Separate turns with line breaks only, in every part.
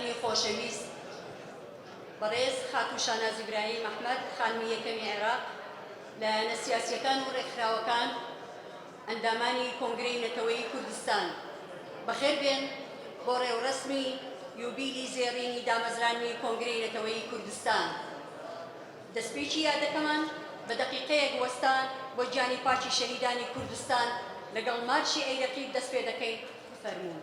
بەڕێزانی خۆشەویست، بەڕێز خاتووشانە ئیبراهیم ئەحمەد خانمی یەکەمی عێراق لە نەسیاسیەکان و ڕێکخراوەکان ئەندامانی کۆنگرەی نەتەوەیی کوردستان بەخێر بێن بۆ ڕێوڕەسمی یوبیلی زێڕینی دامەزرانی کۆنگرەی نەتەوەیی کوردستان. دەستپێکی یادەکەمان بە دەقیقەیەک وەستان بۆ گیانی پاچی شەهیدانی کوردستان لەگەڵ مارشی ئەیرەقیب دەست پێ دەکەین. فەرموون.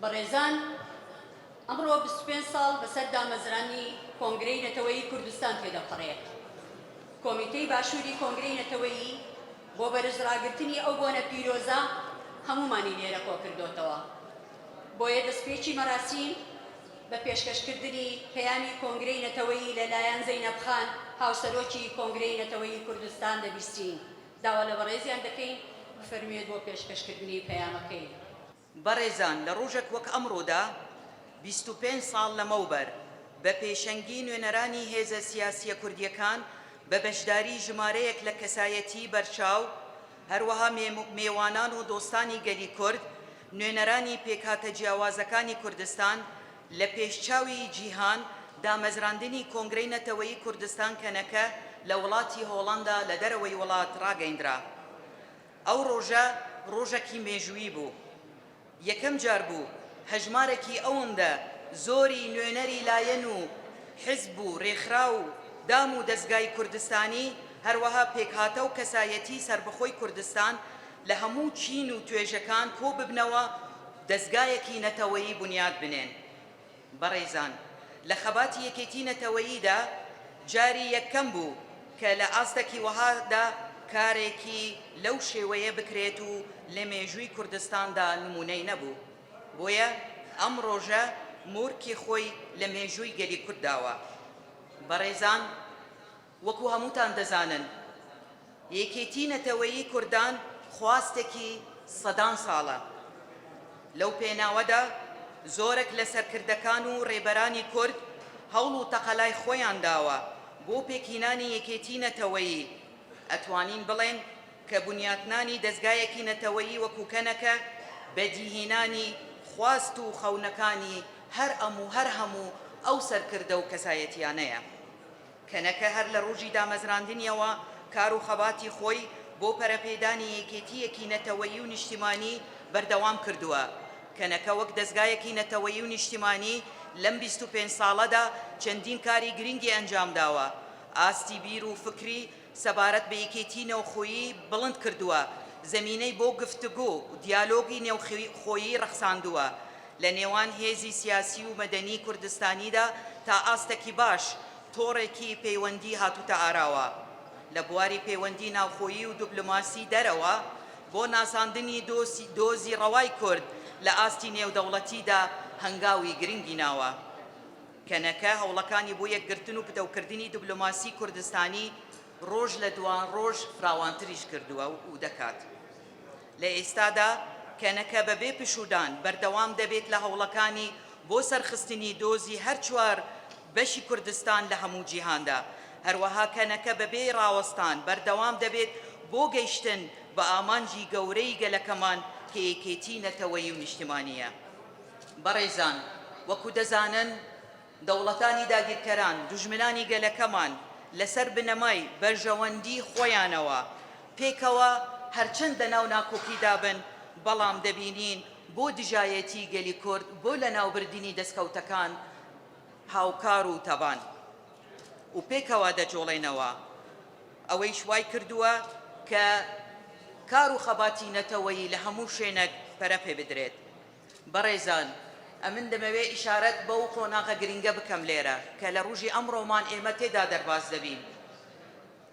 بەڕێزان، ئەمڕۆ 25 ساڵ بەسەر دامەزرانی کۆنگرەی نەتەوەیی کوردستان پێدەپەڕێت. کۆمیتەی باشووری کۆنگرەی نەتەوەیی بۆ بەرزڕاگرتنی ئەو بۆنە پیرۆزە هەمومانی لێرە کۆ کردوتەوە. بۆیە دەستپێکی مەراسیم بە پێشکەشکردنی پەیامی کۆنگرەی نەتەوەیی لەلایەن زەینەب خان هاوسەرۆکی کۆنگرەی نەتەوەیی کوردستان دەبیستین. داوا لە بەڕێزیان دەکەین بفەرموێت بۆ پێشکەشکردنی پەیامەکەی.
بەڕێزان، لە ڕۆژێک وەک ئەمڕۆدا 25 ساڵ لەمەوبەر بە پێشەنگی نوێنەرانی هێزە سیاسیە کوردیەکان بە بەشداری ژمارەیەک لە کەسایەتی بەرچاو، هەروەها میوانان و دۆستانی گەلی کورد، نوێنەرانی پێکهاتە جیاوازەکانی کوردستان لە پێشچاوی جیهان دامەزراندنی کۆنگرەی نەتەوەیی کوردستان کەنەکە لە وڵاتی هۆڵەندا لە دەرەوەی وڵات ڕاگەیندرا. ئەو ڕۆژە ڕۆژێکی مێژووی بوو. یەکەم جار بوو هەژمارێکی ئەوەندە زۆری نوێنەری لایەن و حزب و ڕێکخرا و دام و دەستگای کوردستانی، هەروەها پێکهاتە و کەسایەتی سربەخۆی کوردستان لە هەموو چین و توێژەکان کۆ ببنەوە دەستگایەکی نەتەوەیی بنیاد بنێن. بەڕێزان، لە خەباتی یەکێتی نەتەوەییدا جاری یەکەم بوو کە لە ئاستێکی وەهادا کارێکی لەو شێوەیە بکرێت و لە مێژووی کوردستاندا نمونەی نەبوو. بۆیە ئەم ڕۆژە مورکی خۆی لە مێژووی گەلی کوردداوە. بەڕێزان، وەکو هەمووتان دەزانن، یەکێتی نەتەوەیی کوردان خواستێکی سەدان ساڵە. لەو پێناوەدا زۆرێک لە سەرکردەکان و ڕێبەرانی کورد هەوڵ و تەقەلای خۆیان داوە بۆ پێکهێنانی یەکێتی نەتەوەیی. ئەتوانین بڵێن کە بنیاتنانی دەستگایەکی نەتەوەیی وەکو کەنەکە بەدیهێنانی خواست و خەونەکانی هەر هەموو ئەو سەرکردە و کەسایەتیانەیە. کەنەکە هەر لە ڕۆژی دامەزراندنیەوە کار و خەباتی خۆی بۆ پەرەپێدانی یەکێتیەکی نەتەوەیی و نیشتیمانی بەردەوام کردووە. کەنەکە وەک دەستگایەکی نەتەوەیی و نیشتیمانی لەم 25 ساڵەدا چەندین کاری گرنگی ئەنجام داوە. ئاستی بیر و فکری سەبارەت بە یەکێتی نێوخۆیی بڵند کردووە، زەمینەی بۆ گفتوگۆ و دیالۆگی نێوخۆیی ڕەخساندووە لە نێوان هێزی سیاسی و مەدەنی کوردستانیدا تا ئاستێکی باش تۆڕێکی پەیوەندی هاتوتە ئاراوە لە بواری پەیوەندی ناوخۆیی و دیپلۆماسی دەرەوە بۆ ناساندنی دۆزی ڕەوای کورد لە ئاستی نێودەوڵەتیدا هەنگاوی گرنگی ناوە. کەنەکە هەوڵەکانی بۆ یەکگرتن و پتەوکردنی دیپلۆماسی کوردستانی ڕۆژ لە دوان ڕۆژ فراوانتریش کردووە و دەکات. لە ئێستادا کەنەکە بەبێ پشودان بەردەوام دەبێت لە هەوڵەکانی بۆ سەرخستنی دۆزی هەر چوار بەشی کوردستان لە هەموو جیهاندا. هەروەها کەنەکە بەبێ ڕاوەستان بەردەوام دەبێت بۆ گەیشتن بە ئامانجی گەورەی گەلەکەمان کە یەکێتی نەتەوەیی و نیشتیمانیە. بەڕێزان، وەکو دەزانن دەوڵەتانی داگیرکەران دوژمنانی گەلەکەمان لەسەر بنەمای بەرژەوەندی خۆیانەوە پێکەوە هەرچەند لە ناو ناکۆکیدا بن، بەڵام دەبینین بۆ دژایەتی گەلی کورد بۆ لە ناوبردننی دەستکەوتەکان هاوکار و تەبان و پێکەوە دەجۆڵێنەوە. ئەوەی شوای کردووە کە کار و خەباتی نەتەوەیی لە هەموو شوێنێک پەرەپێ بدرێت. بەڕێزان، ئەمن دەمەوێ ئیشارەت بەو قۆناغە گرنگە بکەم لێرە کە لە ڕۆژی ئەمڕۆمان ئێمە تێدا دەرباز دەبین.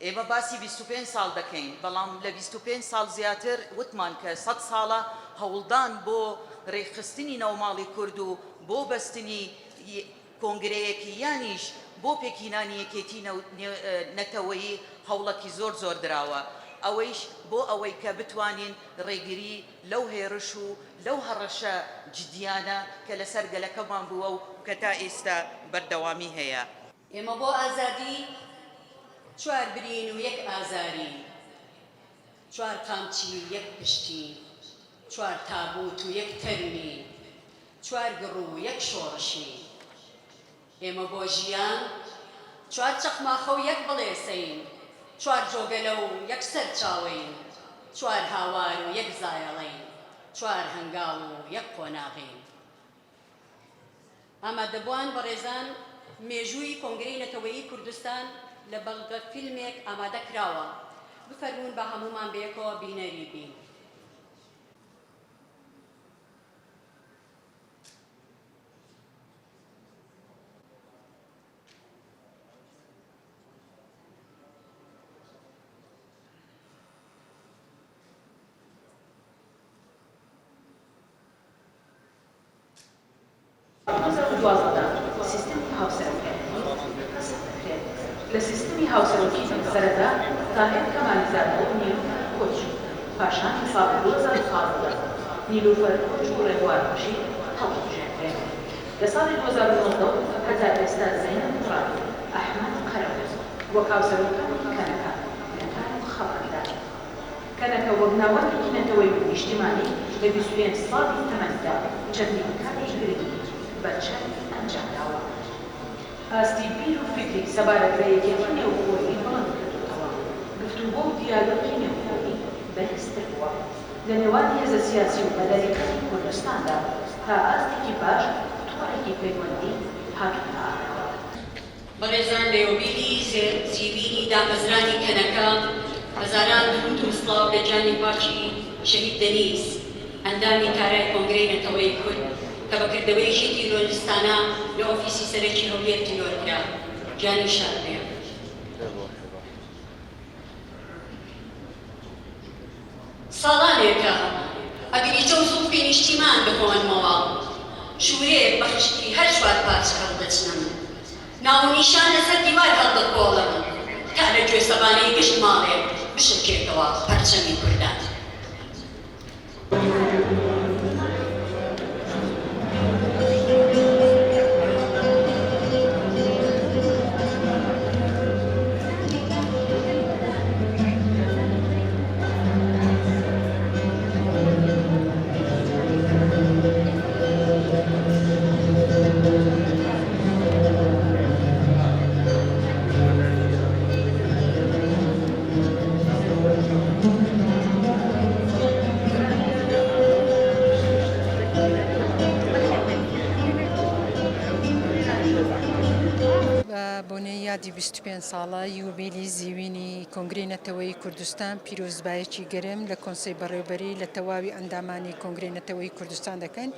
ئێمە باسی 25 ساڵ دەکەین، بەڵام لە 25 ساڵ زیاتر وتمان کە 100 ساڵە هەوڵدان بۆ ڕێکخستنی ناوماڵی کورد و بۆ بەستنی کۆنگرەیەکی یانیش بۆ پێکهێنانی یەکێتی نەتەوەیی هەوڵەکی زۆر دراوە. ئەوەیش بۆ ئەوەی کە بتوانین ڕێگیری لەو هێرش و لەو هەڕەشە جدیانە کە لەسەر گەلەکەمان بووە و کە تا ئێستا بەردەوامی هەیە.
ئێمە بۆ ئازادی چوار برین و یەک ئازارین، چوار قامچی و یەک پشتین، چوار تابوت و یەک تەرمین، چوار گڕ و یەک شۆڕشین. ئێمە بۆ ژیان چوار چەقماخە و یەک بڵێسەین، چوار جۆگەلە و یەک سەرچاوەین، چوار هاوار و یەک زایەڵەین، چوار هەنگاو و یەک قۆناغین. ئامادەبووان بەڕێزان، مێژووی کۆنگرەی نەتەوەیی کوردستان لە بەڵگە فیلمێک ئامادە کراوە. بفەرمون بە هەمومان بەیەکەوە بینەری بین.
سیستمی هاوسەرۆکی لە سیستمی هاوسەرۆکی سەرەتا تاهێر کەمالیزادەوە و نیلوفەر کۆچ پاشان لە ساڵی 2015 نیلوفەر کۆچ و ڕێبوار بەشیر هەڵبژێنرێن. لە ساڵی 2009 هەتا ئێستا زەینەب مڕاد ئەحمەد قەرەوز وەک هاوسەرۆکانی کەنەکە لەکار و خەبەردار. کەنەکە وەک ناوەندێکی نەتەوەیی و نیشتیمانی لە 21 ساڵی تەمەندا چەندین کاری گرنگی بەرچەند ئەنجامداوە. ئاستی بیر و فکری سەبارەت بە یەکێتی نێوخۆیی بڵند کردوتەوە. گفتوگۆ و دیالۆگی نێوخۆیی بەرزتر بووە لە نێوان هێزە سیاسی و مەدەریەتی کوردستاندا تا ئاستێکی باش تۆڕێکی پەیوەندی هاتوونە ئاگرەوە.
بەڕێزان، لێوبیری زیبینی دامەزرانی کەنەکە هەزاران درود و سڵاو لە جانی پاچی شەهید دەنیس، ئەندامی کارای کۆنگرەی نەتەوەیی کورد کە بەکردەوەیەکی تیرۆریستانە لە ئۆفیسی سەرەکی هەولێر تیرۆرکرا. جانی شاد بێ. ساڵانێکە ئەگریچە و سوڵفی نیشتیمان بخۆنمەوە، ژوورەیەک بەخشتی هەر چوار پارچە هەڵدەچنم، ناو و نیشان لەسەر دیوار هەڵدەکۆڵم تا لە گوێسەبانەی گشت ماڵێ بشکێتەوە پەرچەمی کوردان.
یادی 25 ساڵە یوبیلی زیوینی کۆنگرەی نەتەوەیی کوردستان پیرۆزبایەکی گەرم لە کۆنسەی بەڕێوەبەری لە تەواوی ئەندامانی کۆنگرەی نەتەوەیی کوردستان دەکەن.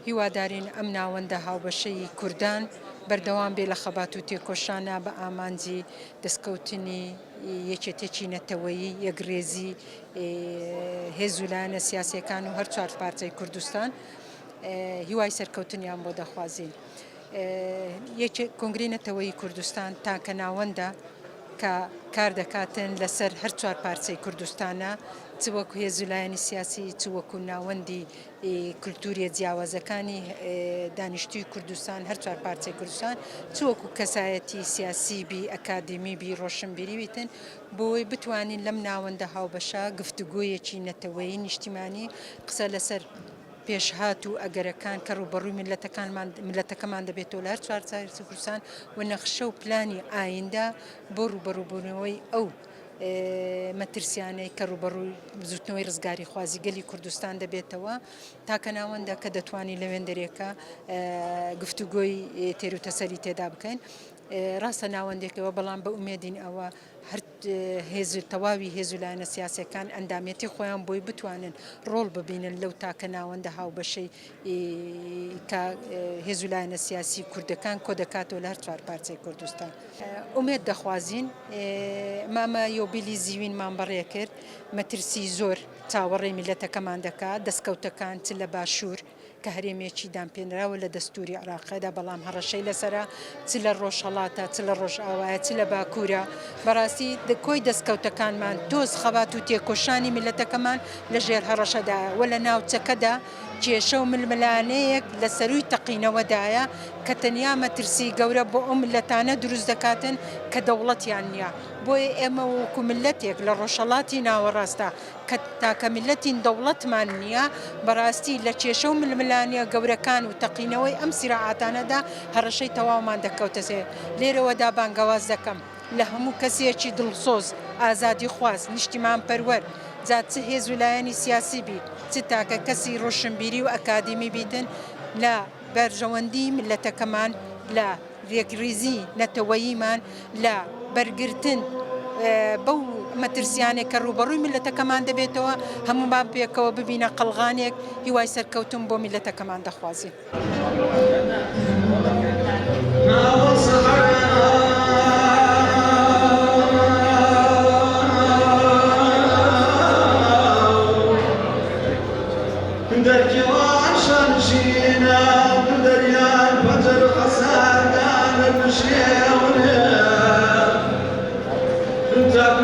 هیوادارین ئەم ناوەندە هاوبەشەی کوردان بەردەوام بێ لە خەبات و تێکۆشانە بە ئامانجی دەستکەوتنی یەکێتێکی نەتەوەیی یەکڕێزی هێز و لایەنە سیاسیەکان و هەر چوار پارچەی کوردستان هیوای سەرکەوتنیان بۆ دەخوازین. کۆنگرەی نەتەوەیی کوردستان تاکە ناوەندە کە کار دەکاتن لەسەر هەر چوار پارچەی کوردستانە، چ وەکو هێز و لایەنی سیاسی، چ وەکو ناوەندی کولتوریە جیاوازەکانی دانیشتووی کوردستان، هەر چوار پارچەی کوردستان، چ وەکو کەسایەتی سیاسی بی ئەکادمی بی ڕۆشنبیری بیتن بۆی بتوانین لەم ناوەندە هاوبەشە گفتوگۆیەکی نەتەوەیی نیشتیمانی قسە لەسەر پێشهات و ئەگەرەکان کە ڕوبەڕووی ملەتەکەمان دەبێتەوە لە هەر چوار پارچەی کوردستان و نەخشە و پلانی ئایندە بۆ ڕوبەڕووبوونەوەی ئەو مەترسیانەی کە ڕوبەڕووی زوتنەوەی ڕزگاری خوازیگەلی کوردستان دەبێتەوە، تاکە ناوەندە کە دەتوانین لە وێندەرێکە گفتوگۆی تێر و تەسەری تێدا بکەین. ڕاستە ناوەندێکەوە، بەڵام بە ئومێدین ئەوە هەر تەواوی هێز و لایەنە سیاسەکان ئەندامەتی خۆیان بۆی بتوانن ڕۆڵ ببینن لەو تاکە ناوەندە هاوبەشەی کە هێز و لایەنە سیاسی کوردەکان کۆ دەکاتەوە لە هەر چوار پارچەی کوردستان. ئومێد دەخوازین مامە یۆبیلی زیوینمان بەڕێ کرد، مەترسی زۆر چاوەڕێی میلەتەکەمان دەکات، دەستکەوتەکان چ لە باشوور کە هەرێمێکی دامپێنراوە لە دەستوری عراقەدا بەڵام هەڕەشەی لەسرە چ لە ڕۆژهەڵاتە چ لە ڕۆژئاوایە چ لە باکوورە بەڕاستی کۆی دەستکەوتەکانمان تۆز خەبات و تێکۆشانی میلەتەکەمان لە ژێر هەڕەشەدایە و لە ناوچەکەدا کێشە و ململانەیەک لە سەروی تەقینەوەدایە کە تەنیا مەترسی گەورە بۆ ئەو ملەتانە دروست دەکاتن کە دەوڵەتیان نییە بۆیە ئێمە وەکو ملەتێک لە ڕۆژهەڵاتی ناوەڕاستە کە تاکە ملەتین دەوڵەتمان نییە بەڕاستی لە کێشە و ململانە گەورەکان و تەقینەوەی ئەم سیراعاتانەدا هەڕەشەی تەواومان دەکەوتە سێر لێرەوەدا بانگەواز دەکەم لە هەموو کەسێکی دڵسۆز ئازادی خواست نیشتیمان پەروەر جات چ هێز ویلایەنی سیاسی بی چ تاکە کەسی ڕۆشنبیری و ئەکادمی بیتن لە بەرژەوەندی ملەتەکەمان لە ڕێکریزی نەتەوەییمان لە بەرگرتن بەو مەترسیانێک کە ڕوبەڕووی ملەتەکەمان دەبێتەوە هەمومان پێکەوە ببینە قەڵغانێک هیوای سەرکەوتن بۆ ملەتەکەمان دەخوازی.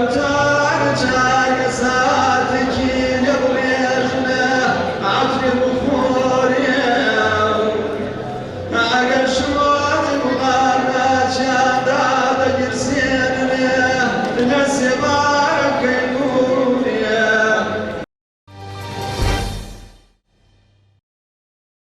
Good